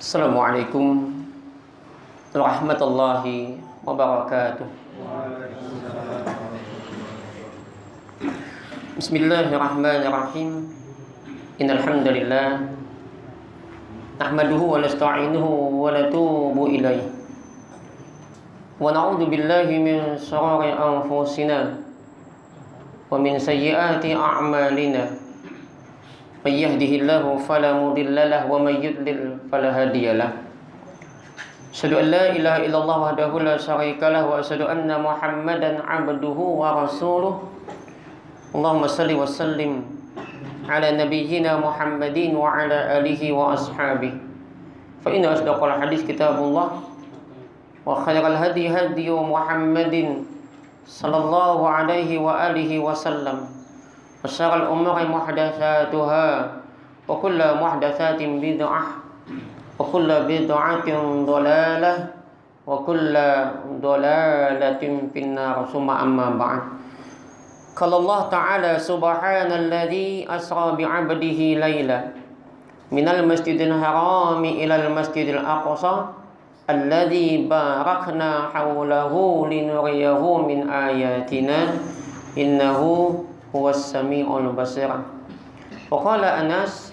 Assalamualaikum warahmatullahi wabarakatuh. Bismillahirrahmanirrahim. Innal hamdalillah nahmaduhu wa nasta'inuhu wa natubu ilaihi wa na'udzu billahi min shururi anfusina wa min sayyiati a'malina. May yahdihillahu fala mudilla lahu wa may yudlil fala hadiya lahu. Asyhadu an la ilaha illallah wahdahu la syarika lahu wa asyhadu anna Muhammadan 'abduhu wa rasuluh. Allahumma shalli wa sallim ala nabiyyina Muhammadin wa ala alihi wa ashabihi. Fa inna asdaqal hadits kitabullah wa khairal hadi hadi Muhammadin sallallahu alaihi wa alihi wa sallam. Wa syarrul umuri muhdatsatuha wa kullu muhdatsatin bid'ah wa kullu bid'atin dhalalah wa kullu dhalalatin finnar. Summa amma ba'd. Qala Allah Ta'ala subhanalladzi asra bi'abdihi laila minal masjidil harami ilal masjidil aqsa alladzi barakna hawlahu linuriyahu min ayatina innahu huwas sami'ul basir. Wa qala Anas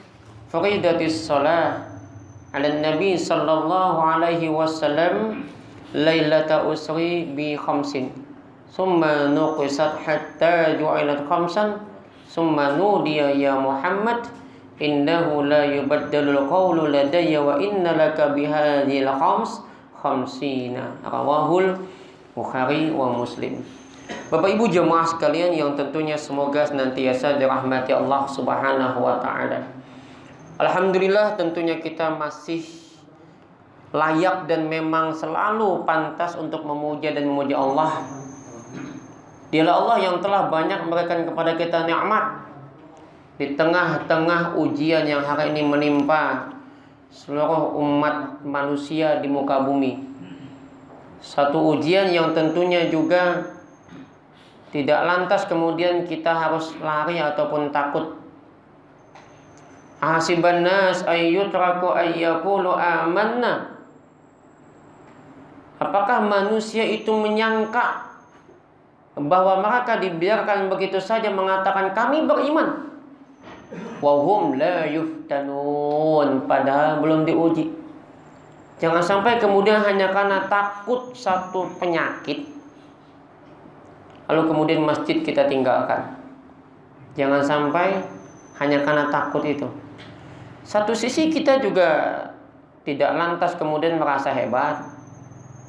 faridatis shalah 'ala nabi sallallahu alaihi wasallam lailata usri bi khamsin summa nuqisat hatta ju'ilat khamsan summa nudiya ya Muhammad innahu la yubaddalul qawlu ladayya wa inna laka bihadhil khams khamsina. Rawahul Bukhari wa Muslim. Bapak Ibu jemaah sekalian yang tentunya semoga senantiasa dirahmati Allah Subhanahu wa taala. Alhamdulillah tentunya kita masih layak dan memang selalu pantas untuk memuja dan memuji Allah. Dialah Allah yang telah banyak memberikan kepada kita nikmat di tengah-tengah ujian yang hari ini menimpa seluruh umat manusia di muka bumi. Satu ujian yang tentunya juga tidak lantas kemudian kita harus lari ataupun takut. Ahasiban nas ayyutraku ayyaqulu amanna. Apakah manusia itu menyangka bahwa mereka dibiarkan begitu saja mengatakan kami beriman? Wa hum la yuftanun, padahal belum diuji. Jangan sampai kemudian hanya karena takut satu penyakit lalu kemudian masjid kita tinggalkan. Jangan sampai hanya karena takut itu. Satu sisi kita juga tidak lantas kemudian merasa hebat,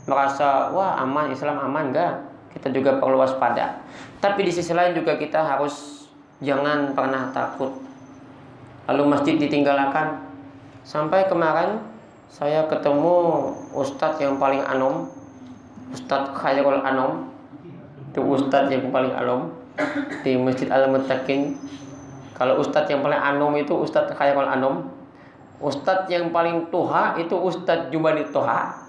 merasa wah aman, Islam aman, enggak. Kita juga perlu waspada. Tapi di sisi lain juga kita harus jangan pernah takut lalu masjid ditinggalkan. Sampai kemarin saya ketemu ustadz yang paling anom, Ustadz Khairul Anom. Itu ustadz yang paling anom di Masjid Al-Muttaqin. Kalau ustadz yang paling anom itu Ustadz Khairul Anom. Ustadz yang paling toha itu Ustadz Jubani Toha.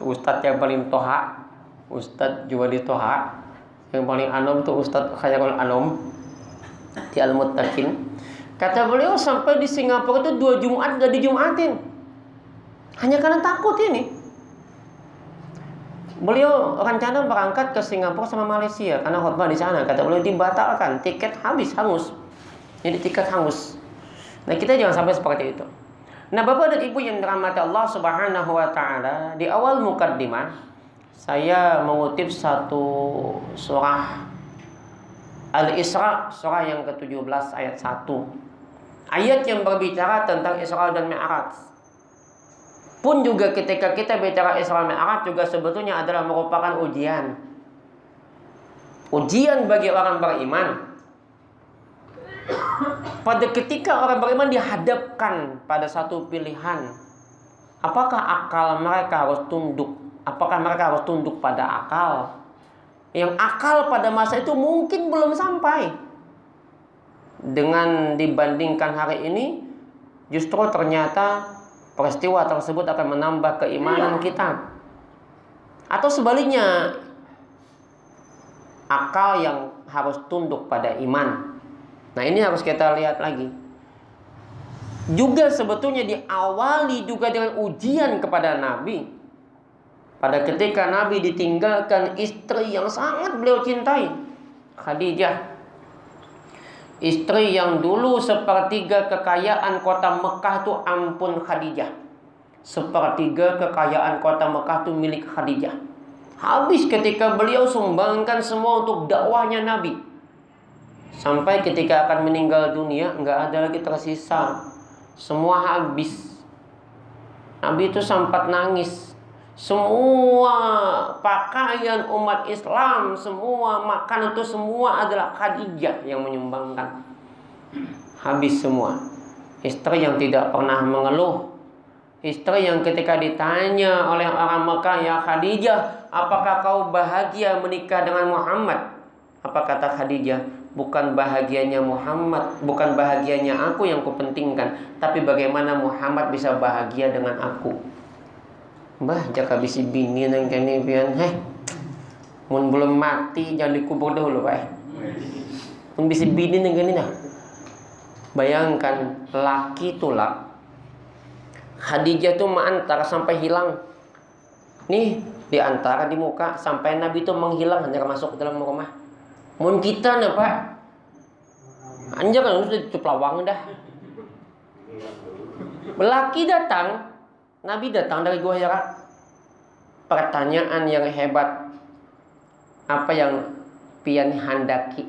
Ustadz yang paling toha Ustadz Jubani Toha. Yang paling anom itu Ustadz Khairul Anom di Al-Muttaqin. Kata beliau sampai di Singapura itu 2 Jumat gak dijumatin, hanya karena takut ini. Beliau rencana berangkat ke Singapura sama Malaysia karena khutbah di sana. Kata beliau dibatalkan, tiket habis, hangus. Jadi tiket hangus. Nah kita jangan sampai seperti itu. Nah Bapak dan Ibu yang dirahmati Allah Subhanahu wa taala, di awal mukaddimah saya mengutip satu surah Al-Isra, surah yang ke-17 ayat 1. Ayat yang berbicara tentang Isra dan Mi'raj. Pun juga ketika kita bicara Isra Mi'raj juga sebetulnya adalah merupakan ujian. Ujian bagi orang beriman. Pada ketika orang beriman dihadapkan pada satu pilihan. Apakah akal mereka harus tunduk? Apakah mereka harus tunduk pada akal? Yang akal pada masa itu mungkin belum sampai. Dengan dibandingkan hari ini, justru ternyata peristiwa tersebut akan menambah keimanan kita. Atau sebaliknya, akal yang harus tunduk pada iman. Nah ini harus kita lihat lagi. juga sebetulnya diawali juga dengan ujian kepada Nabi. Pada ketika Nabi ditinggalkan istri yang sangat beliau cintai, Khadijah, istri yang dulu sepertiga kekayaan kota Mekah tuh ampun Khadijah. Sepertiga kekayaan kota Mekah tuh milik Khadijah. Habis ketika beliau sumbangkan semua untuk dakwahnya Nabi. Sampai ketika akan meninggal dunia, nggak ada lagi tersisa. Semua habis. Nabi itu sempat nangis. Semua pakaian umat Islam, semua makanan itu semua adalah Khadijah yang menyumbangkan. Habis semua. Istri yang tidak pernah mengeluh, istri yang ketika ditanya oleh orang Mekah, ya Khadijah, apakah kau bahagia menikah dengan Muhammad? Apa kata Khadijah? Bukan bahagianya Muhammad, bukan bahagianya aku yang kupentingkan, tapi bagaimana Muhammad bisa bahagia dengan aku. Mbah, jaka bisi bini nang kene pian, mun belum mati jangan dikubur dulu, Pak. Mun bisi bini nang kene nah. Bayangkan laki tulak. Khadijah tuh mengantar sampai hilang. Nih, diantara di muka sampai Nabi itu menghilang hanya masuk ke dalam rumah. Mun kita nih, Pak. Anjir kan sudah dicuplawang dah. Laki datang, Nabi datang dari Gua Hira. Pertanyaan yang hebat. Apa yang pian handaki?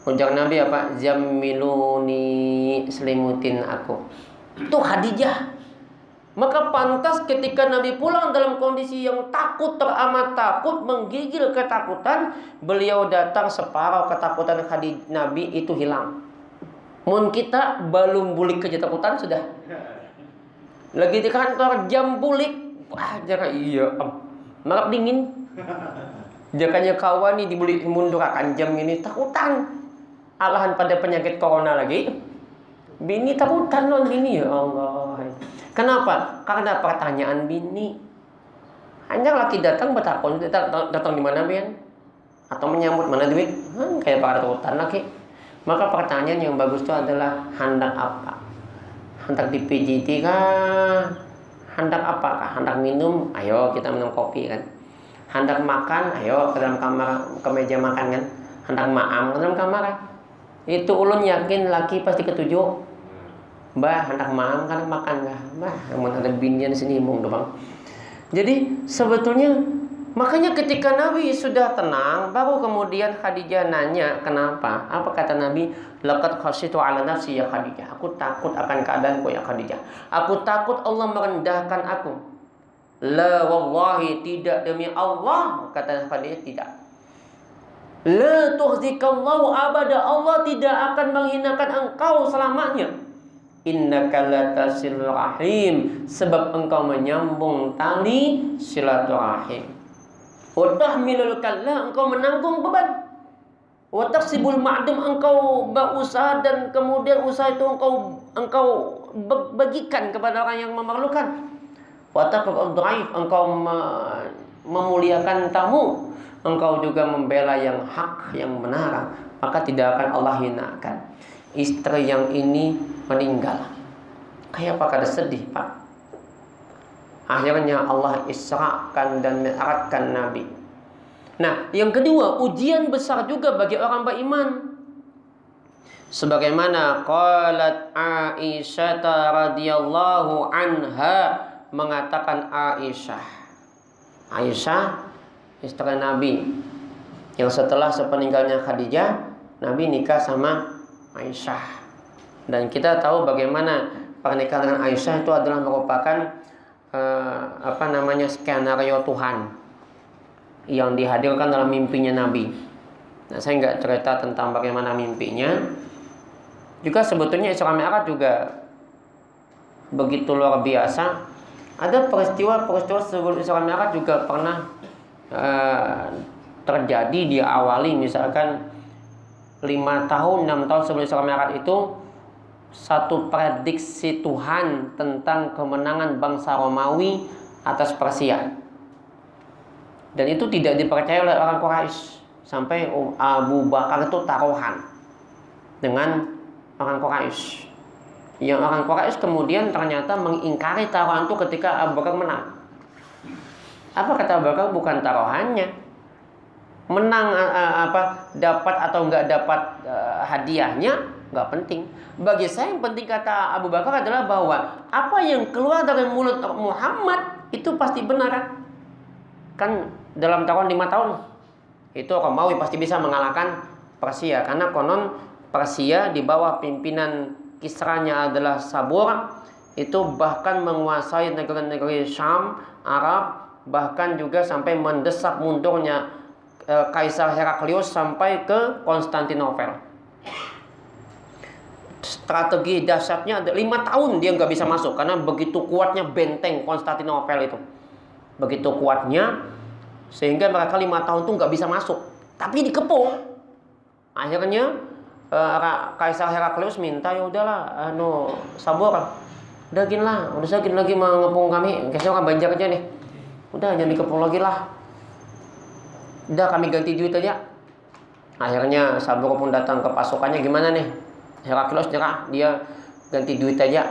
Ujar Nabi apa? Zammiluni, selimutin aku. Itu Khadijah. Maka pantas ketika Nabi pulang dalam kondisi yang takut, teramat takut, menggigil ketakutan, beliau datang separuh ketakutan Nabi itu hilang. Mun kita belum bulik ketakutan sudah. Lagi di kantor jam bulik, wah jaka iya, marap dingin. Jakanya kawan nih dibulik mundur akan jam ini takutan. Alahan pada penyakit corona lagi. Bini takutan non bini, ya Allah. Kenapa? Karena pertanyaan bini. Hanya laki datang bertakon, datang di mana Ben? Atau menyambut mana duit? Kayak para takutan laki. Maka pertanyaan yang bagus itu adalah hendak apa? Hendak dipijiti kah? Hendak apakah? Hendak minum? Ayo kita minum kopi kan. Hendak makan? Ayo ke dalam kamar, ke meja makan kan. Hendak maam ke dalam kamar kan. Itu ulun yakin laki pasti ketujuh. Mbah hendak maam kan makan kah? Mbah, namun ada binian sini mung doang. Jadi sebetulnya makanya ketika Nabi sudah tenang, baru kemudian Khadijah nanya kenapa? Apa kata Nabi? Laqad khasyitu ala nafsi ya Khadijah. Aku takut akan keadaanku ya Khadijah. Aku takut Allah merendahkan aku. La wallahi, tidak demi Allah, kata Khadijah, tidak. La tuhzikallahu abada, Allah tidak akan menghinakan engkau selamanya. Innaka latasil rahim, sebab engkau menyambung tali silaturahim. Wa tahmilul kalla, engkau menanggung beban. Wa taksibul ma'dum, engkau berusaha dan kemudian usaha itu engkau bagikan kepada orang yang memerlukan. Wa taqul dhaif, engkau memuliakan tamu. Engkau juga membela yang hak, yang benar, maka tidak akan Allah hinakan. Istri yang ini meninggal. Kayak apa kada sedih, Pak? Akhirnya Allah isra'kan dan mi'rajkan Nabi. Nah, yang kedua, ujian besar juga bagi orang beriman. Sebagaimana qalat Aisyah radhiyallahu anha, mengatakan Aisyah, istri Nabi, yang setelah sepeninggalnya Khadijah, Nabi nikah sama Aisyah. Dan kita tahu bagaimana pernikahan dengan Aisyah itu adalah merupakan skenario Tuhan yang dihadirkan dalam mimpinya Nabi. Nah, saya nggak cerita tentang bagaimana mimpinya. Juga sebetulnya Isra Mi'raj juga begitu luar biasa. Ada peristiwa sebelum Isra Mi'raj juga pernah terjadi, diawali misalkan 5 tahun, 6 tahun sebelum Isra Mi'raj itu satu prediksi Tuhan tentang kemenangan bangsa Romawi atas Persia. Dan itu tidak dipercaya oleh orang Quraisy. Sampai Abu Bakar itu taruhan dengan orang Quraisy. Yang orang Quraisy kemudian ternyata mengingkari taruhan itu ketika Abu Bakar menang. Apa kata Abu Bakar? Bukan taruhannya. Menang dapat atau nggak dapat hadiahnya nggak penting. Bagi saya yang penting kata Abu Bakar adalah bahwa apa yang keluar dari mulut Muhammad itu pasti benar. Kan dalam taruhan 5 tahun itu Romawi pasti bisa mengalahkan Persia, karena konon Persia di bawah pimpinan Kisranya adalah Sabur, itu bahkan menguasai negeri-negeri Syam, Arab, bahkan juga sampai mendesak mundurnya Kaisar Heraklius sampai ke Konstantinopel. Strategi dahsyatnya ada 5 tahun dia nggak bisa masuk karena begitu kuatnya benteng Konstantinopel itu, begitu kuatnya sehingga mereka 5 tahun tuh nggak bisa masuk, tapi dikepung. Akhirnya Kaisar Heraklius minta, ya udahlah, Sabur, udah segini lagi mengepung kami, kasih orang Banjar aja nih, udah jangan dikepung lagi lah, udah kami ganti duit aja. Akhirnya Sabur pun datang ke pasukannya, gimana nih? Heraklius nyerah, dia ganti duit aja.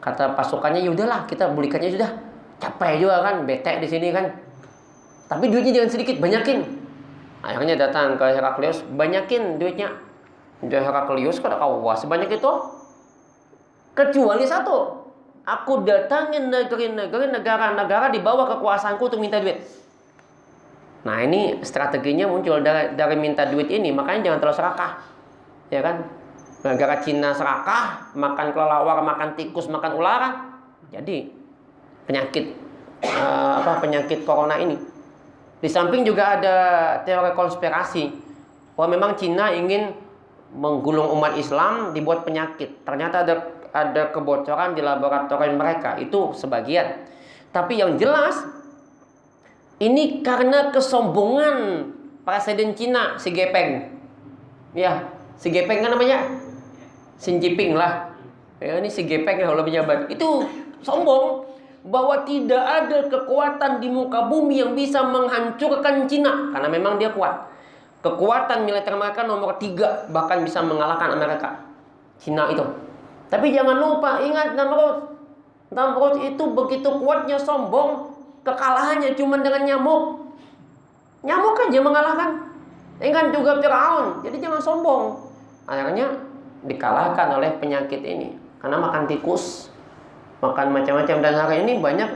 Kata pasukannya, ya udahlah kita belikannya sudah, capek juga kan, bete di sini kan, tapi duitnya jangan sedikit, banyakin. Akhirnya datang ke Heraklius, banyakin duitnya. Dia Heraklius kata, wah sebanyak itu, kecuali satu, aku datangin negeri-negeri, negara-negara di bawah kekuasaanku untuk minta duit. Nah ini strateginya muncul dari minta duit ini, makanya jangan terlalu serakah, ya kan? Negara Cina serakah, makan kelelawar, makan tikus, makan ular, jadi penyakit penyakit corona ini. Di samping juga ada teori konspirasi bahwa memang Cina ingin menggulung umat Islam, dibuat penyakit. Ternyata ada kebocoran di laboratorium mereka, itu sebagian. Tapi yang jelas ini karena kesombongan Presiden Cina, Xi Jinping. Ya, Xi Jinping kan namanya, Xi Jinping lah. Ya, ini Xi Jinping kalau pejabat. Itu sombong bahwa tidak ada kekuatan di muka bumi yang bisa menghancurkan Cina, karena memang dia kuat. Kekuatan militer mereka nomor 3, bahkan bisa mengalahkan Amerika, Cina itu. Tapi jangan lupa, ingat Namrud itu begitu kuatnya sombong, kekalahannya cuma dengan nyamuk. Nyamuk aja mengalahkan. Ingat juga Firaun. Jadi jangan sombong. Akhirnya dikalahkan oleh penyakit ini karena makan tikus, makan macam-macam. Dan hari ini banyak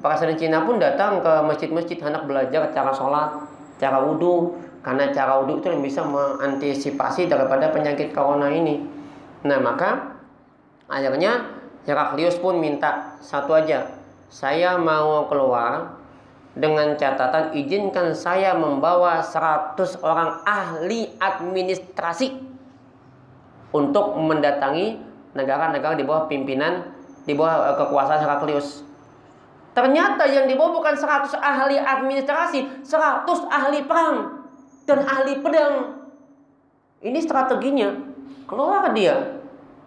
presiden Cina pun datang ke masjid-masjid hendak belajar cara sholat, cara wudhu, karena cara wudhu itu yang bisa mengantisipasi daripada penyakit corona ini. Nah maka akhirnya Heraklius pun minta satu aja, saya mau keluar dengan catatan izinkan saya membawa 100 orang ahli administrasi untuk mendatangi negara-negara di bawah pimpinan, di bawah kekuasaan Heraklius. Ternyata yang dibawa bukan 100 ahli administrasi, 100 ahli perang dan ahli pedang. Ini strateginya. Keluar dia.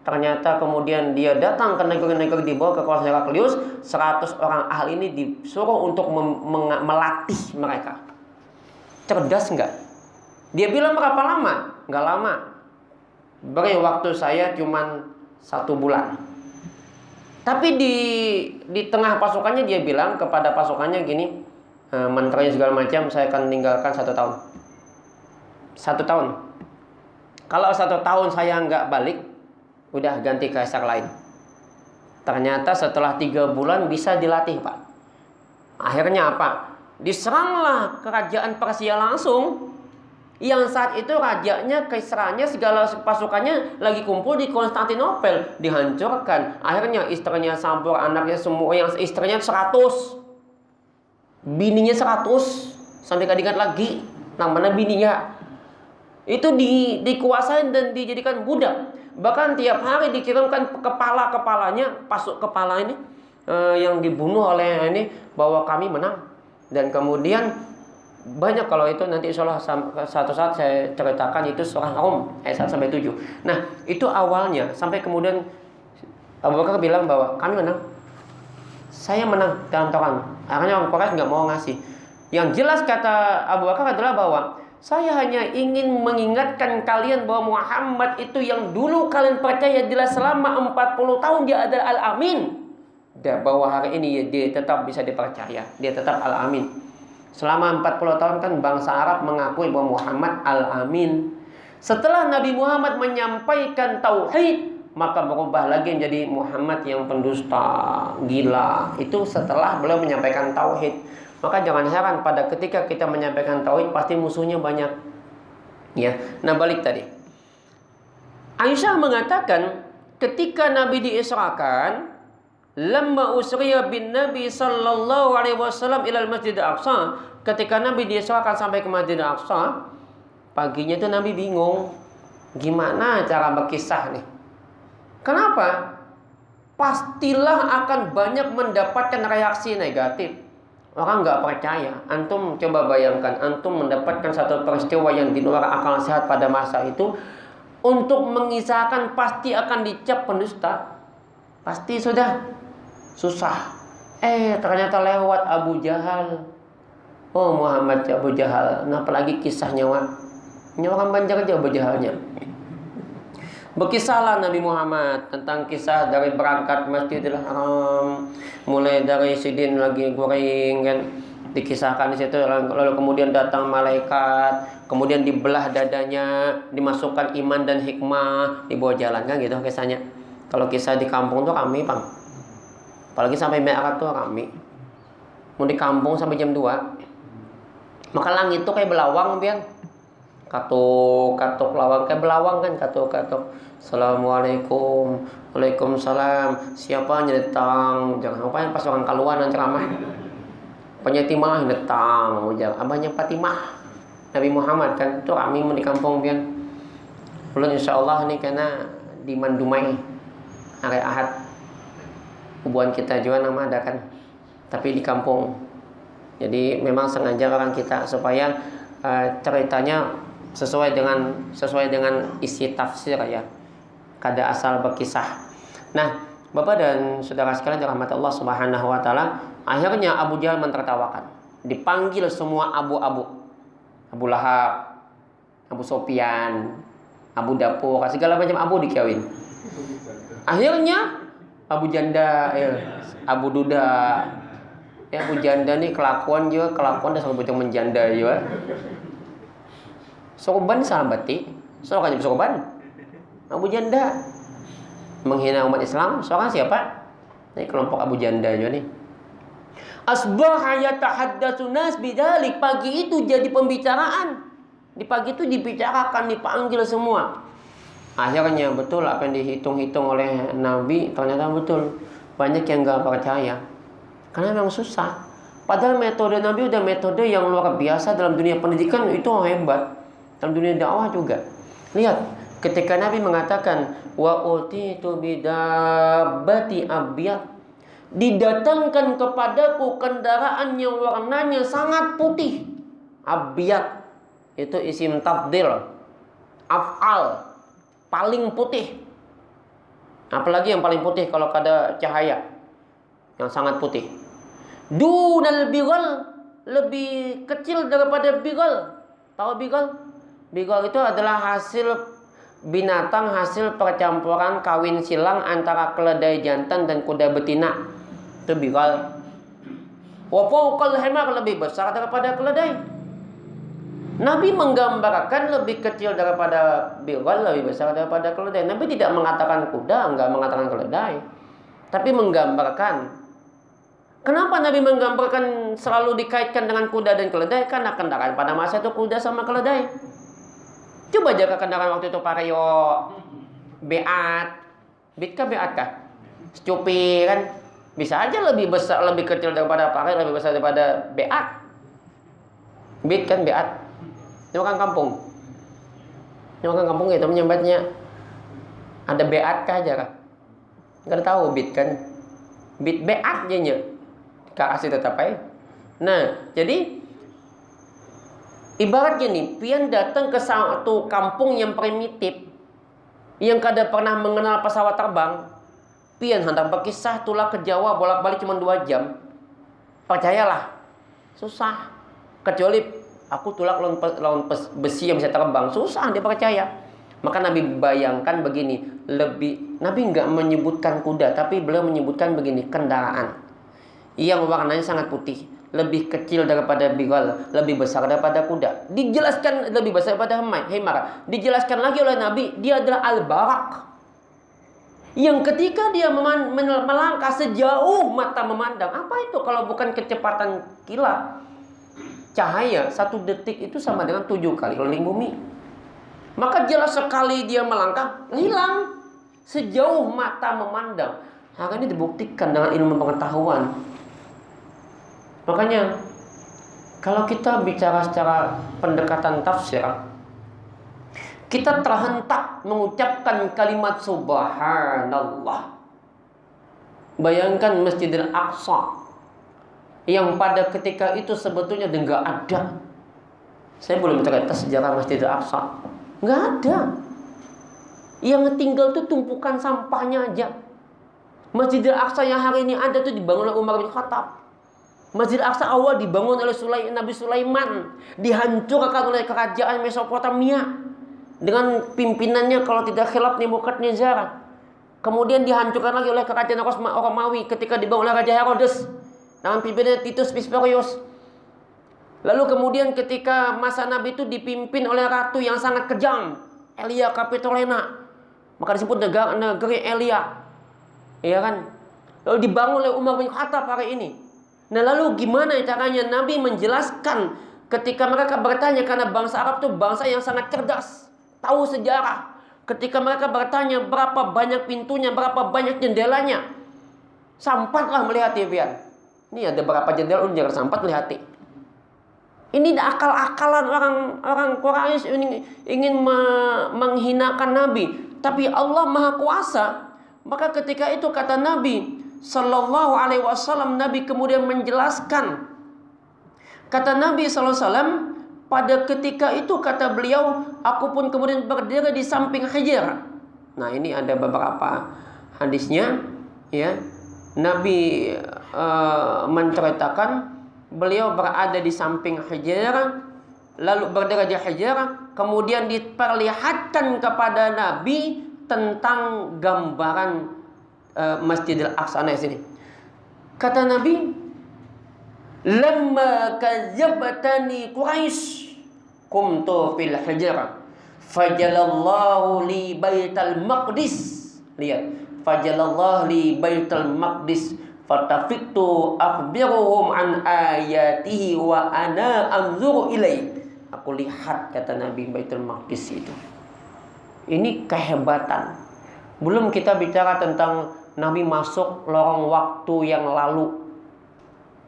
Ternyata kemudian dia datang ke negeri-negeri di bawah kekuasaan Heraklius. 100 orang ahli ini disuruh untuk melatih mereka. Cerdas enggak? Dia bilang berapa lama? Enggak lama. Beri waktu saya cuma 1 bulan. Tapi di tengah pasukannya dia bilang kepada pasukannya gini, menterinya segala macam, saya akan tinggalkan 1 tahun. 1 tahun. Kalau 1 tahun saya nggak balik, udah ganti kaisar lain. Ternyata setelah 3 bulan bisa dilatih, Pak. Akhirnya apa? Diseranglah kerajaan Persia langsung. Yang saat itu rajanya, kaisarnya, segala pasukannya lagi kumpul di Konstantinopel, dihancurkan. Akhirnya istrinya Sabur, anaknya semua, yang istrinya 100, bininya 100, sampai gak diingat lagi namanya bininya. Itu dikuasain dan dijadikan budak. Bahkan tiap hari dikirimkan kepala-kepalanya, pasuk kepala ini yang dibunuh oleh ini, bahwa kami menang. Dan kemudian banyak, kalau itu nanti insyaallah satu saat saya ceritakan, itu surah Rum ayat 1-7. Nah itu awalnya, sampai kemudian Abu Bakar bilang bahwa kami menang, saya menang dalam taruhan. Akhirnya orang Quraisy nggak mau ngasih. Yang jelas kata Abu Bakar adalah bahwa Saya hanya ingin mengingatkan kalian bahwa Muhammad itu yang dulu kalian percaya dia selama 40 tahun dia adalah Al-Amin. Dan bahwa hari ini dia tetap bisa dipercaya. Dia tetap Al-Amin. Selama 40 tahun kan bangsa Arab mengakui bahwa Muhammad Al-Amin. Setelah Nabi Muhammad menyampaikan tauhid, maka berubah lagi menjadi Muhammad yang pendusta, gila. Itu setelah beliau menyampaikan tauhid. Maka jangan heran pada ketika kita menyampaikan tauhid pasti musuhnya banyak. Ya. Nah, balik tadi. Aisyah mengatakan ketika Nabi diisrakan, lamma usriya bin Nabi sallallahu alaihi wasallam ila al-Masjid al-Aqsa, ketika Nabi diisrakan sampai ke Masjid al-Aqsa, paginya itu Nabi bingung gimana cara berkisah nih. Kenapa? Pastilah akan banyak mendapatkan reaksi negatif. Orang nggak percaya. Antum coba bayangkan, antum mendapatkan satu peristiwa yang di luar akal sehat pada masa itu, untuk mengisahkan pasti akan dicap pendusta. Pasti sudah susah. Ternyata lewat Abu Jahal. Oh, Muhammad Abu Jahal. Nah, apalagi kisahnya, Wak. Ini orang Banjar aja Abu Jahalnya. Berkisahlah Nabi Muhammad tentang kisah dari berangkat Masjidil Haram, mulai dari sidin lagi goreng kan, dikisahkan di situ, lalu kemudian datang malaikat, kemudian dibelah dadanya, dimasukkan iman dan hikmah, dibawa jalan kan gitu kisahnya. Kalau kisah di kampung tuh kami, Bang. Apalagi sampai Mi'raj tuh kami. Mau di kampung sampai jam 2. Maka langit tuh kayak belawang, Bian. Katuk lawang kayak belawang kan, katuk. Assalamualaikum, waalaikumsalam. Siapa yang datang? Jangan ngapain pas orang kaluan ceramah. Penyetimah datang, abahnya Fatimah. Nabi Muhammad kan itu kami di kampung pian. Belum insyaallah nih karena di Mandumai hari Ahad. Hubungan kita juga nama ada kan. Tapi di kampung. Jadi memang sengaja orang kita supaya ceritanya sesuai dengan isi tafsir ya, kada asal berkisah. Nah, Bapak dan saudara sekalian dirahmati Allah Subhanahu wa taala, akhirnya Abu Jahal mentertawakan. Dipanggil semua abu-abu. Abu Lahab, Abu Sofyan, Abu Dapur, segala macam abu dikawin. Akhirnya Abu Janda, Abu Duda. Ya, Abu Janda nih kelakuan dah sampai bocah menjanda juga. Sorban sahabati, seorang sorban. Abu Janda menghina umat Islam, seorang siapa? Ini kelompok Abu Janda juga nih. Asbaha yatahaddatsu nas bidzalik, pagi itu jadi pembicaraan. Di pagi itu dibicarakan, dipanggil semua. Akhirnya betul apa yang dihitung-hitung oleh Nabi, ternyata betul. Banyak yang enggak percaya. Karena memang susah. Padahal metode Nabi udah metode yang luar biasa dalam dunia pendidikan, itu hebat. Dalam dunia dakwah juga. Lihat, ketika Nabi mengatakan wa utitu bidabbati abyad, didatangkan kepadaku kendaraan yang warnanya sangat putih. Abyad itu isim tafdil, af'al, paling putih. Apalagi yang paling putih kalau ada cahaya yang sangat putih. Dunal bighal, lebih kecil daripada bighal. Tahu bighal? Bighal itu adalah hasil binatang, hasil percampuran kawin silang antara keledai jantan dan kuda betina. Itu bighal. Wa fawqal himar, lebih besar daripada keledai. Nabi menggambarkan lebih kecil daripada bighal, lebih besar daripada keledai. Nabi tidak mengatakan kuda, enggak mengatakan keledai, tapi menggambarkan. Kenapa Nabi menggambarkan selalu dikaitkan dengan kuda dan keledai? Karena kendaraan pada masa itu kuda sama keledai. Coba jaga kendaraan waktu itu Vario, Beat kah Beat kah? Scoopy kan bisa aja lebih besar, lebih kecil daripada Vario, lebih besar daripada Beat. Beat kan Beat. Ini orang kampung. Ini orang kampung itu menyambatnya ada Beat kah aja kah? Enggak tahu Beat kan. Beat jadinya. Kasih tetap aja. Nah, jadi ibaratnya nih, pian datang ke satu kampung yang primitif, yang kada pernah mengenal pesawat terbang. Pian hendak berkisah tulah ke Jawa bolak-balik cuma 2 jam. Percayalah, susah. Kecuali Aku tolak lawan besi yang bisa terbang. Susah dia percaya. Maka Nabi bayangkan begini, Nabi nggak menyebutkan kuda, tapi beliau menyebutkan begini, kendaraan yang warnanya sangat putih, lebih kecil daripada bigal, lebih besar daripada kuda. Dijelaskan lebih besar daripada himar. Dijelaskan lagi oleh Nabi, dia adalah al-barak, yang ketika dia melangkah sejauh mata memandang. Apa itu kalau bukan kecepatan kilat? Cahaya 1 detik itu sama dengan 7 kali keliling bumi. Maka jelas sekali dia melangkah, hilang sejauh mata memandang. Hal ini dibuktikan dengan ilmu pengetahuan. Makanya kalau kita bicara secara pendekatan tafsir, kita terhentak mengucapkan kalimat subhanallah. Bayangkan Masjidil Aqsa yang pada ketika itu sebetulnya enggak ada. Saya belum cerita sejarah Masjidil Aqsa. Enggak ada. Yang tinggal itu tumpukan sampahnya aja. Masjidil Aqsa yang hari ini ada itu dibangun oleh Umar bin Khattab. Masjidil Aqsa awal dibangun oleh Nabi Sulaiman, dihancurkan oleh kerajaan Mesopotamia dengan pimpinannya kalau tidak khilaf Nebukadnezar. Kemudian dihancurkan lagi oleh kerajaan Romawi ketika dibangun oleh Raja Herodes dengan pimpinan Titus Vespasius. Lalu kemudian ketika masa Nabi itu dipimpin oleh ratu yang sangat kejam, Elia Kapitolina, maka disebut negeri Elia, ya kan? Lalu dibangun oleh Umar bin Khattab hari ini. Nah, lalu gimana caranya Nabi menjelaskan ketika mereka bertanya, karena bangsa Arab itu bangsa yang sangat cerdas, tahu sejarah. Ketika mereka bertanya berapa banyak pintunya, berapa banyak jendelanya, sampatlah melihat Tibian. Ini ada berapa jendela, jangan sampat melihat. Ini akal-akalan orang Quraisy ingin menghinakan Nabi, tapi Allah Maha Kuasa. Maka ketika itu kata Nabi Sallallahu Alaihi Wasallam, Nabi kemudian menjelaskan. Kata Nabi Sallallahu Alaihi Wasallam, pada ketika itu kata beliau, aku pun kemudian berdiri di samping Hijr. Nah, ini ada beberapa hadisnya, ya. Nabi menceritakan beliau berada di samping Hijr, lalu berdiri di Hijr, kemudian diperlihatkan kepada Nabi tentang gambaran Masjidil Aqsa. Nah, sini kata Nabi, lamma kazzabatani Quraisy kumtu fil Hijr fajalallahu li Baitul Maqdis. Lihat, fajalallahu li Baitul Maqdis fatafiktu akhbiruhum an ayatihi wa ana anzuru ilaih. Aku lihat, kata Nabi, Baitul Maqdis itu. Ini kehebatan. Belum kita bicara tentang Nabi masuk lorong waktu yang lalu.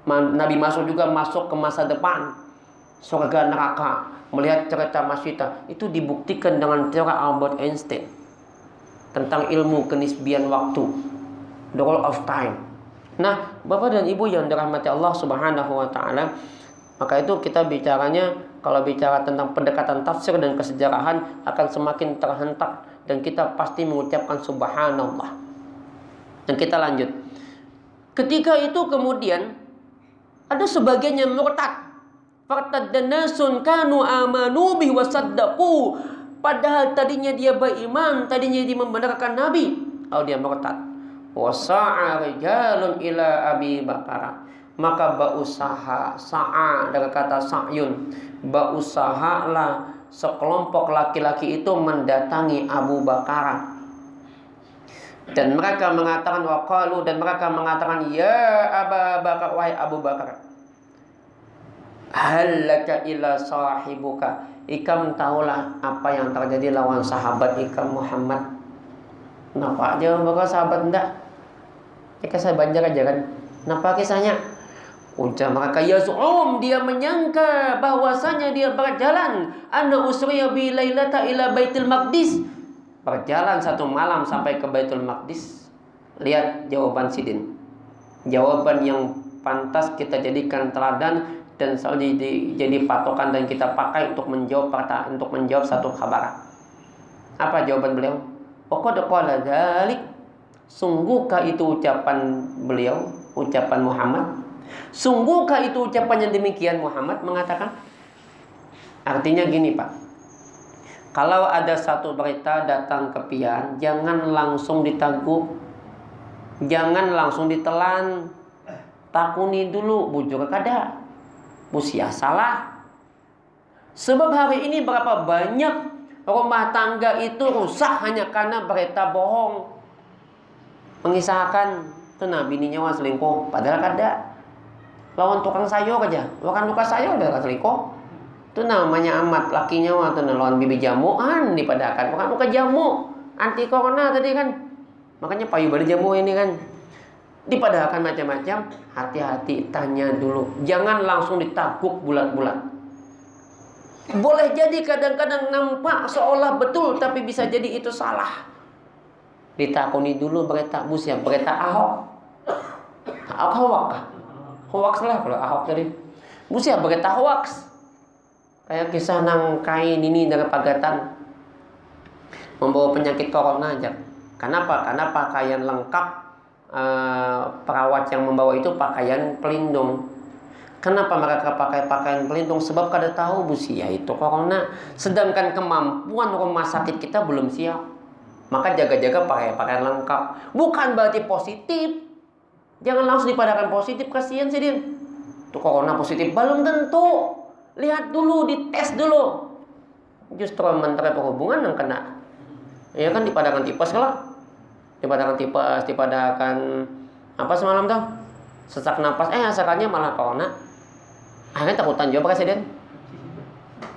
Nabi masuk ke masa depan, surga neraka, melihat cerita Masyidah. Itu dibuktikan dengan teori Albert Einstein tentang ilmu kenisbian waktu, the role of time. Nah, Bapak dan Ibu yang dirahmati Allah Subhanahu wa taala, maka itu kita bicaranya, kalau bicara tentang pendekatan tafsir dan kesejarahan akan semakin terhentak, dan kita pasti mengucapkan subhanallah. Dan kita lanjut. Ketika itu kemudian ada sebagian yang murtad. Fartadnasun kanu amanu bihi wasaddaqu. Padahal tadinya dia beriman, tadinya dia membenarkan Nabi, lalu dia murtad. Wasa'a rijalun ila Abi Bakar. Maka berusaha, sa'a dari kata sa'yun, berusahalah sekelompok laki-laki itu mendatangi Abu Bakar. Dan mereka mengatakan waqalu, dan mereka mengatakan, ya Abu Bakar, wahai Abu Bakar, halaka ila sahibuka, ikam tahulah apa yang terjadi lawan sahabat ikam Muhammad. Kenapa aja Bakar sahabat enggak? Jika saya banjar aja kan. Kenapa kisahnya? Ujar mereka, yaz'um, dia menyangka bahwasanya dia berjalan, anna usriya bi lailata ila Baitul Maqdis, berjalan satu malam sampai ke Baitul Maqdis. Lihat jawaban Sidin, jawaban yang pantas kita jadikan teladan dan selalu jadi patokan dan kita pakai untuk menjawab satu kabar. Apa jawaban beliau? Qad qala dzalik, sungguhkah itu ucapan beliau, ucapan Muhammad? Sungguhkah itu ucapan yang demikian? Muhammad mengatakan, Artinya gini Pak, kalau ada satu berita datang ke pian, jangan langsung ditaguk, jangan langsung ditelan, takuni dulu, bujur kada, busia salah. Sebab hari ini berapa banyak rumah tangga itu rusak hanya karena berita bohong, mengisahkan tuh bininya wah selingkuh, padahal kada. Lawan tukang sayur aja, lawan tukang sayur udah selingkuh. Itu namanya amat lakinya waktu lawan bibi jamuan dipadakan, bukan muka jamu anti corona tadi kan, makanya payu balik jamu ini kan dipadakan macam-macam. Hati-hati, tanya dulu, jangan langsung ditaguk bulat-bulat. Boleh jadi kadang-kadang nampak seolah betul, tapi bisa jadi itu salah. Ditakuni dulu berita busnya, berita Ahok, hoax lah kalau Ahok tadi, busnya berita hoax. Kayak kisah nang kain ini dari Pagatan membawa penyakit corona aja. Kenapa? Karena pakaian lengkap perawat yang membawa itu pakaian pelindung. Kenapa mereka pakai pakaian pelindung? Sebab kada tahu busia itu corona. Sedangkan kemampuan rumah sakit kita belum siap. Maka jaga-jaga pakai pakaian lengkap. Bukan berarti positif. Jangan langsung dipadakan positif, kasihan sih Din. Itu corona positif belum tentu. Lihat dulu, dites dulu. Justru Menteri Perhubungan yang kena. Ya kan dipadakan tipes kalau. Dipadakan tipes, dipadakan apa semalam tuh? Sesak napas. Asalnya malah corona. Akhirnya takutan juga Presiden.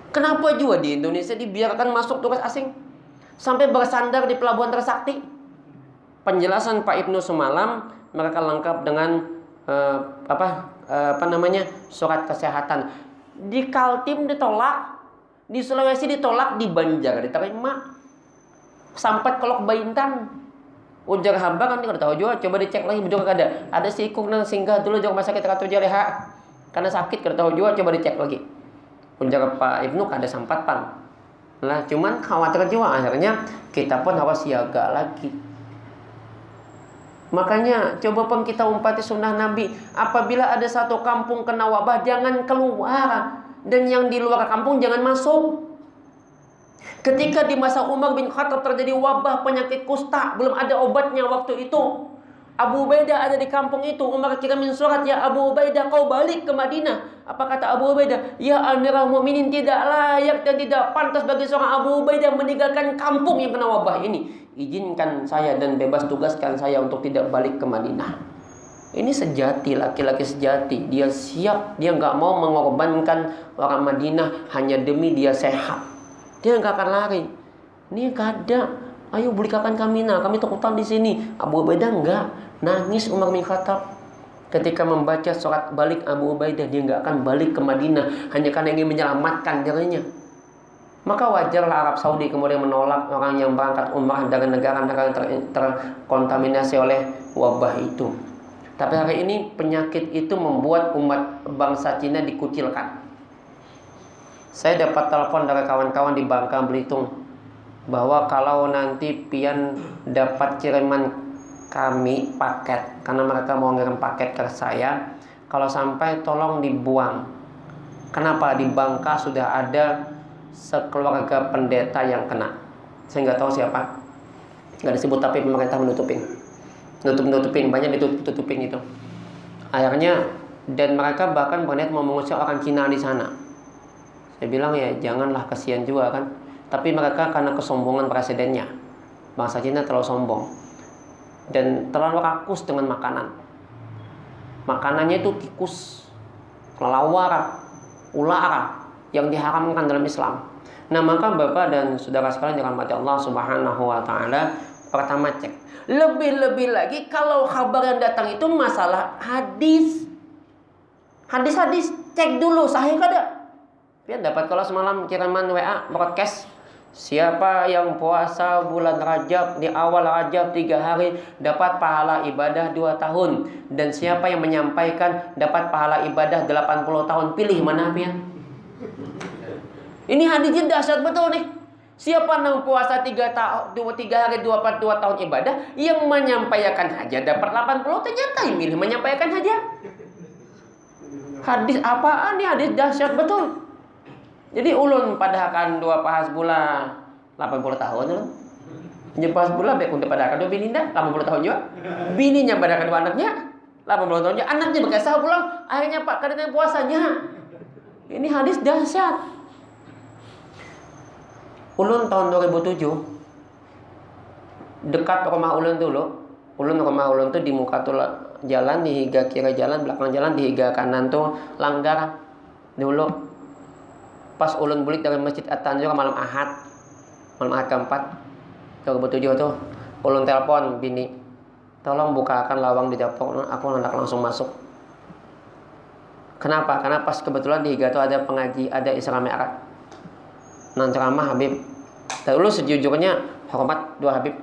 Kenapa juga di Indonesia dibiarkan masuk turis asing? Sampai bersandar di Pelabuhan Trisakti. Penjelasan Pak Ibnu semalam, mereka lengkap dengan surat kesehatan. Di Kaltim ditolak, di Sulawesi ditolak, di Banjar diterima, sampai Kolok Baintan, ujar hamba kan tidak tahu juga, coba dicek lagi betul ada si ikut nang singgah dulu jauh rumah sakit Ratu Jaleha karena sakit tidak tahu juga, coba dicek lagi, ujar Pak Ibnu kada sempat pan lah, cuman khawatir juga akhirnya kita pun harus siaga lagi. Makanya coba pun kita umpati sunnah Nabi. Apabila ada satu kampung kena wabah, jangan keluar. Dan yang di luar kampung jangan masuk. Ketika di masa Umar bin Khattab terjadi wabah penyakit kusta, belum ada obatnya waktu itu. Abu Ubaidah ada di kampung itu. Umar kirimin surat, ya Abu Ubaidah, kau balik ke Madinah. Apa kata Abu Ubaidah? Ya Amirul Mukminin, tidak layak dan tidak pantas bagi seorang Abu Ubaidah meninggalkan kampung yang kena wabah ini. Izinkan saya dan bebas tugaskan saya untuk tidak balik ke Madinah. Ini sejati, laki-laki sejati. Dia siap, dia nggak mau mengorbankan orang Madinah hanya demi dia sehat. Dia nggak akan lari. Ini kada. Ayo belikan kami kami takutan di sini. Abu Ubaidah enggak. Nangis Umar bin Khattab ketika membaca surat balik Abu Ubaidah. Dia nggak akan balik ke Madinah hanya karena ingin menyelamatkan dirinya. Maka wajarlah Arab Saudi kemudian menolak orang yang berangkat umrah dari negara-negara terkontaminasi oleh wabah itu. Tapi hari ini penyakit itu membuat umat bangsa Cina dikucilkan. Saya dapat telepon dari kawan-kawan di Bangka Belitung bahwa kalau nanti pian dapat kiriman kami paket, karena mereka mau ngirim paket ke saya, kalau sampai tolong dibuang. Kenapa? Di Bangka sudah ada sekeluarga pendeta yang kena. Saya nggak tahu siapa, nggak disebut, tapi pemerintah menutupin, banyak ditutupin itu. Akhirnya, dan mereka bahkan berniat mau mengusir orang Cina di sana. Saya bilang ya janganlah, kasihan juga kan. Tapi mereka karena kesombongan presidennya, bangsa Cina terlalu sombong dan terlalu rakus dengan makanan. Makanannya itu tikus, kelelawar, ular yang diharamkan dalam Islam. Nah, maka Bapak dan saudara sekalian yang dirahmati Allah Subhanahu wa taala, pertama cek. Lebih-lebih lagi kalau kabar yang datang itu masalah hadis. Hadis-hadis cek dulu sahih kada. Biar dapat kalau semalam kiriman WA broadcast, siapa yang puasa bulan Rajab di awal Rajab 3 hari dapat pahala ibadah 2 tahun. Dan siapa yang menyampaikan dapat pahala ibadah 80 tahun. Pilih mana pian? Ini hadisnya dahsyat betul nih. Siapa yang puasa 3 hari 2 tahun ibadah, yang menyampaikan hajat dapat 80, ternyata yang milih menyampaikan hajat. Hadis apaan nih? Hadis dahsyat betul. Jadi ulun padahakan dua pahas bulan 80 tahun ulun. Nya pahas bulan baik udah padahakan dua bini dah 80 tahun juga. Bininya padahakan dua anaknya 80 tahun juga. Anaknya berkesah pulang akhirnya Pak kadang puasanya. Ini hadis dahsyat. Ulun tahun 2007 dekat rumah ulun dulu. Rumah ulun tuh di muka tuh jalan, di higa kiri jalan, belakang jalan, di higa kanan tuh langgar dulu. Pas ulun balik dari Masjid At-Tanzur malam Ahad keempat 2007 tuh ulun telepon bini, tolong bukakan lawang di dapur, aku hendak langsung masuk. Kenapa? Karena pas kebetulan di higa tuh ada pengaji, ada Isra Mi'raj, nan ceramah Habib. Dan ulun sejujurnya hormat dua Habib.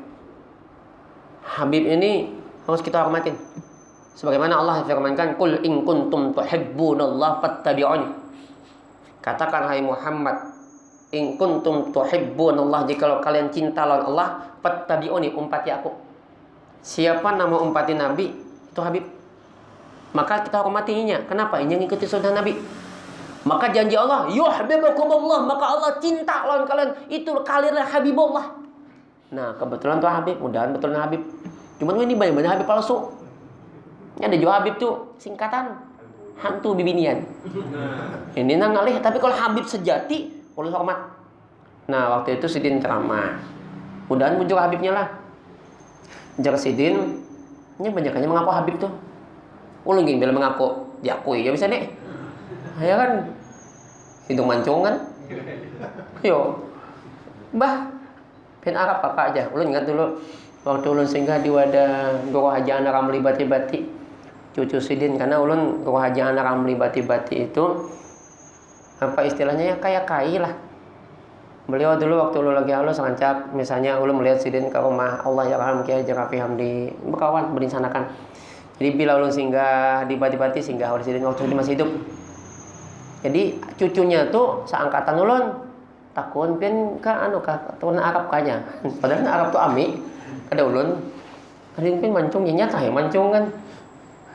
Habib ini harus kita hormatin. Sebagaimana Allah firmankan, "Qul in kuntum tuhibbunallaha fattabi'uni." Katakan hai Muhammad, in kuntum tuhibbunallah, jika kalian cinta lawan Allah, fattabi'uni, umpati aku. Siapa nama umpati Nabi? Itu Habib. Maka kita hormatinya. Kenapa? Ini ngikuti sunnah Nabi. Maka janji Allah, yuhibbukumullah, maka Allah cinta lawan kalian. Itu kalian Habibullah. Nah, kebetulan tuh Habib, mudahan betul Habib. Cuman ini banyak-banyak Habib palsu. Ini ada juga Habib tuh singkatan hantu bibinian. Ini nang ngalih, tapi kalau Habib sejati, perlu hormat. Nah, waktu itu Sidin ceramah. Mudahan muncul Habibnya lah. Jar Sidin, ini banyakannya mengaku Habib tuh. Ulun gini bilang mengaku, diakui ya bisa nih. Ya kan, hidung mancung kan. Yo, bah, pen Arab apa aja. Ulun ingat dulu waktu ulun singgah di wadah Guru Haji Ana Ramli Bati-Bati, cucu Sidin, karena ulun Guru Haji Ana Ramli Bati-Bati itu apa istilahnya ya, kayak kai lah. Beliau dulu waktu ulun lagi halus rancak, misalnya ulun melihat Sidin ke rumah Allah yarham Kiai Jarafi Hamdi berkawan berinsanakan. Jadi bila ulun singgah di Bati-Bati, singgah oleh Sidin waktu dia masih hidup. Jadi cucunya tuh seangkatan ulun. Takun pin ka anu ka tuan Arab kanya. Padahal Arab tuh ami. Kada ulun. Kadin pin mancung nyata ya mancung kan.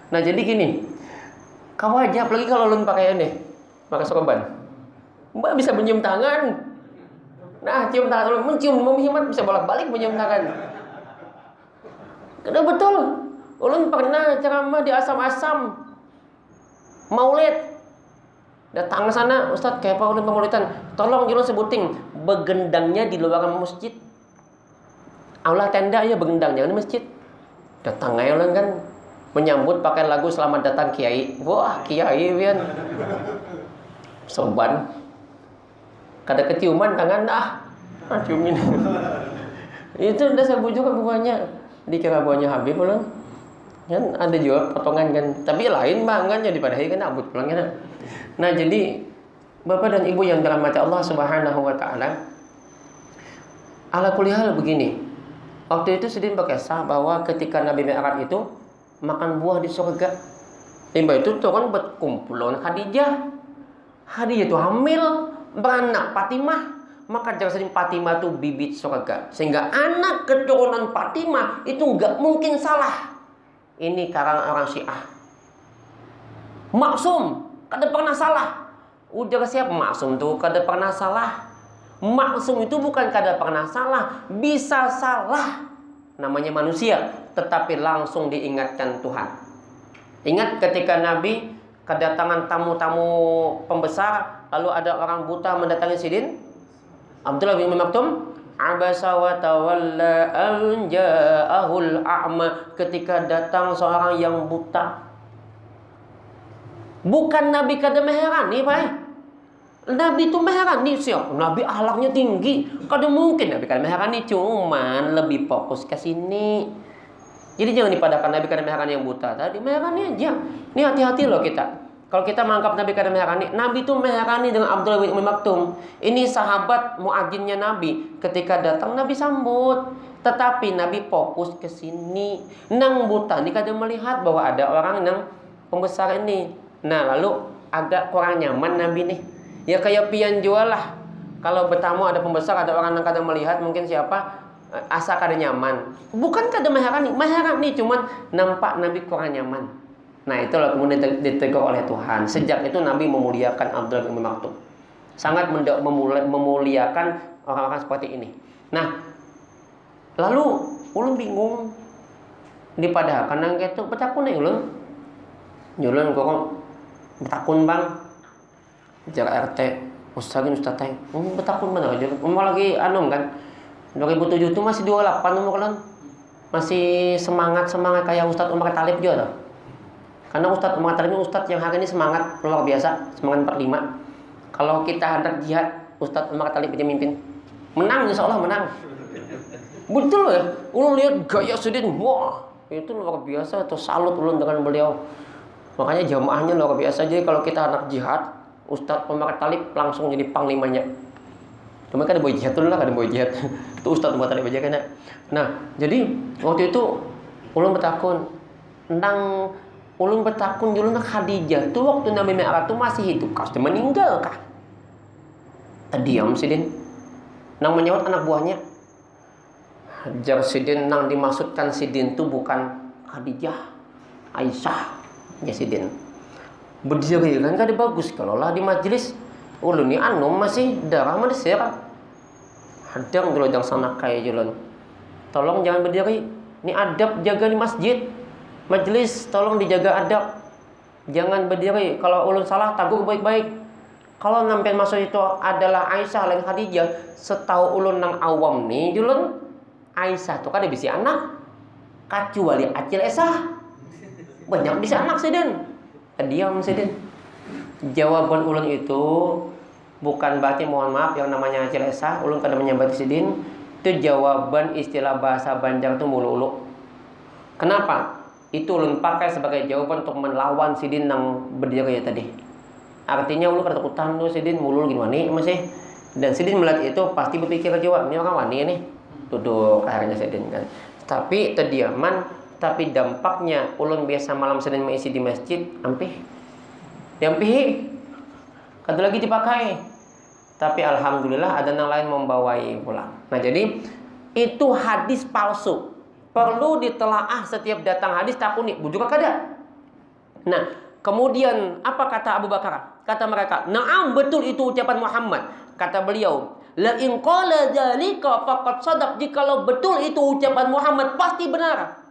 Nah, jadi gini. Kau aja apalagi kalau ulun pakai ini, pakai sorban. Mbak bisa mencium tangan. Nah, cium tangan ulun, mencium Muhammad bisa bolak-balik mencium tangan. Kada betul. Ulun pernah ceramah di Asam-Asam Maulid. Datang ke sana, Ustaz, kayak apa ulun pemaulidan? Tolong ulun sebutin begendangnya di luar masjid. Aula tenda ya begendang, jangan di masjid. Datang aja ulun kan menyambut pakai lagu Selamat Datang Kiai. Wah, Kiai pian. Soban. Kada keciuman tangan ciumin. Itu udah saya bujuk buahnya. Dikira buahnya Habib ulun. Kan ada juga potongan kan, tapi lain banget jadi pada hari kan abut pulang kan. Nah, jadi Bapak dan Ibu yang dirahmati Allah Subhanahu wa taala, ala kulli hal begini. Waktu itu Sidin berkisah bahwa ketika Nabi Mi'raj itu makan buah di surga. Timba itu turun berkumpulan Khadijah. Khadijah itu hamil, beranak Fatimah. Maka jelas Fatimah itu bibit surga. Sehingga anak keturunan Fatimah itu enggak mungkin salah. Ini karangan orang Syiah. Maksum, kada pernah salah. Udah siap maksum tuh kada pernah salah. Maksum itu bukan kada pernah salah, bisa salah. Namanya manusia, tetapi langsung diingatkan Tuhan. Ingat ketika Nabi kedatangan tamu-tamu pembesar, lalu ada orang buta mendatangi Sidin Abdullah bin Maktum. Abasa wa tawalla an ja'ahul a'ma, ketika datang seorang yang buta. Bukan Nabi kada meherani, Pak. Nabi itu meherani siap. Nabi akhlaknya tinggi. Kada mungkin Nabi kada meherani, cuman lebih fokus ke sini. Jadi jangan dipadakan Nabi kada meherani yang buta tadi, meherani aja. Ini hati-hati loh kita. Kalau kita menganggap Nabi kada meherani, Nabi itu meherani dengan Abdullah bin Maktum. Ini sahabat muadzinnya Nabi. Ketika datang Nabi sambut, tetapi Nabi fokus ke sini. Nang buta ini kada melihat bahwa ada orang yang pembesar ini. Nah, lalu agak kurang nyaman Nabi nih. Ya kayak pian jual lah. Kalau bertamu ada pembesar, ada orang yang kada melihat, mungkin siapa asa kada nyaman. Bukan kada meherani, cuman nampak Nabi kurang nyaman. Nah, itulah kemudian ditegur oleh Tuhan. Sejak itu Nabi memuliakan Abdullah bin Maktum. sangat memuliakan orang-orang seperti ini. Nah, lalu ulun bingung di padahal karena gitu betakun ulun kok betakun bang jarak RT ustazin ustazai betakun mana aja umur lagi anum kan 2007 itu masih 28 umur kan masih semangat kayak Ustadz Umar Talib juga tuh. Karena Ustadz Umar Talib ini Ustadz yang hari ini semangat luar biasa, semangat 45. Kalau kita hendak jihad, Ustadz Umar Talib aja mimpin, menang insya Allah menang. Betul ya, ulun lihat gaya Sidin, wah itu luar biasa, tuh salut ulun dengan beliau. Makanya jamaahnya luar biasa. Jadi kalau kita hendak jihad, Ustadz Umar Talib langsung jadi panglimanya. Cuma kan ada boy jihad dulu lah, ada boy jihad. Itu Ustadz Umar Talib aja kan ya. Nah, jadi waktu itu ulun bertakun tentang ulun bertakun dulu nak Khadijah tuh waktu Nabi Mi'raj tuh masih hidup kah sudah meninggal kah? Terdiam Sidin nang menyahut anak buahnya. Hajar Sidin nang dimaksudkan Sidin tuh bukan Khadijah, Aisyah ya Sidin. Berdiri kan kada bagus kalau lah di majelis ulun ni anum masih darah manusia. Hadang dulu jangan sana kayak jalan. Tolong jangan berdiri. Ini adab jaga di masjid. Majelis tolong dijaga adab. Jangan berdiri. Kalau ulun salah tagur baik-baik. Kalau nampian masuk itu adalah Aisyah lain Khadijah, setahu ulun nang awam nih julun Aisyah tuh kan ada bisi anak. Kecuali Acil Esah. Banyak bisi anak Sidin. Diam Sidin. Jawaban ulun itu bukan berarti mohon maaf yang namanya Acil Esah ulun kada menyambat Sidin. Itu jawaban istilah bahasa Banjar itu mulu-ulu. Kenapa? Itu ulun pakai sebagai jawaban untuk melawan Sidin nang berdiri ya tadi. Artinya ulun kada takutan tuh Sidin mulul gini wani masih. Dan Sidin melihat itu pasti berpikir jawab ini orang wani nih. Duduk akhirnya Sidin kan. Tapi terdiaman, tapi dampaknya ulun biasa malam Senin mengisi di masjid ampih. Diampih. Kada lagi dipakai. Tapi alhamdulillah ada yang lain membawai pulang. Nah jadi itu hadis palsu. Perlu ditelaah setiap datang hadis takuni. Bujuk kada. Nah kemudian apa kata Abu Bakar? Kata mereka, "Na'am betul itu ucapan Muhammad." Kata beliau, "La in qala dzalika faqad shadaq." Jikalau betul itu ucapan Muhammad pasti benar.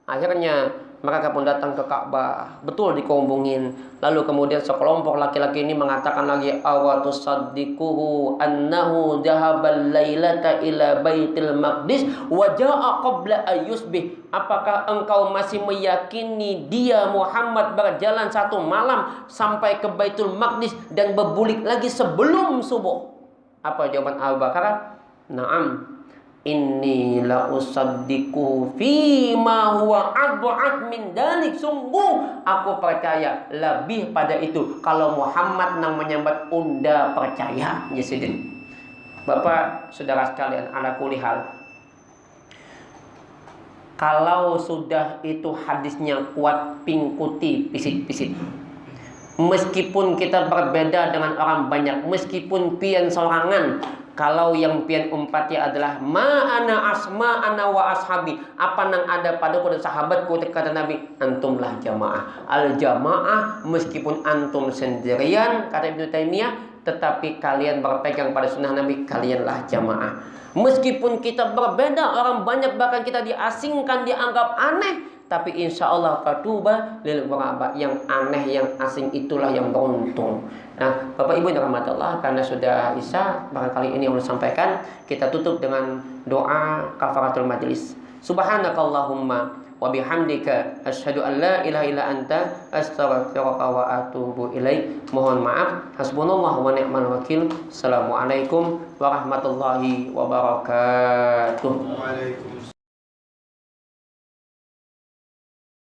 Akhirnya mereka pun datang ke Ka'bah, betul dikumpulin. Lalu kemudian sekelompok laki-laki ini mengatakan lagi, "Awatus saddiquhu annahu dhahabal lailata ila Baitul Maqdis wa jaa'a qabla ayyusbih." Apakah engkau masih meyakini dia Muhammad berjalan satu malam sampai ke Baitul Maqdis dan berbulik lagi sebelum subuh? Apa jawaban Abu Bakar? "Na'am. Inni la usaddiqu fi ma huwa ad'at min dalik." Sungguh aku percaya lebih pada itu. Kalau Muhammad nang menyambat unda percaya ya Sidin. Bapak saudara sekalian, ala kulli hal, kalau sudah itu hadisnya kuat pingkuti pisit-pisit. Meskipun kita berbeda dengan orang banyak, meskipun pian sorangan, kalau yang pian umpati adalah ma'ana asma'ana wa ashabi, apa nang ada padaku dan sahabatku, kata Nabi, antumlah jamaah. Al jamaah meskipun antum sendirian, kata Ibnu Taimiyah, tetapi kalian berpegang pada sunnah Nabi, kalianlah jamaah. Meskipun kita berbeda, orang banyak bahkan kita diasingkan, dianggap aneh, tapi insya Allah fatuba lil ghuraba, yang aneh, yang asing itulah yang beruntung. Nah, Bapak Ibu yang rahmat Allah, karena sudah Isya, barangkali ini yang saya sampaikan, kita tutup dengan doa kafaratul majlis. Subhanakallahumma wa bihamdika asyhadu an la ilaha illa anta astaghfiruka wa atubu ilaik. Mohon maaf. Hasbunallah wa ni'mal wakil. Assalamualaikum warahmatullahi wabarakatuh. Waalaikumsalam.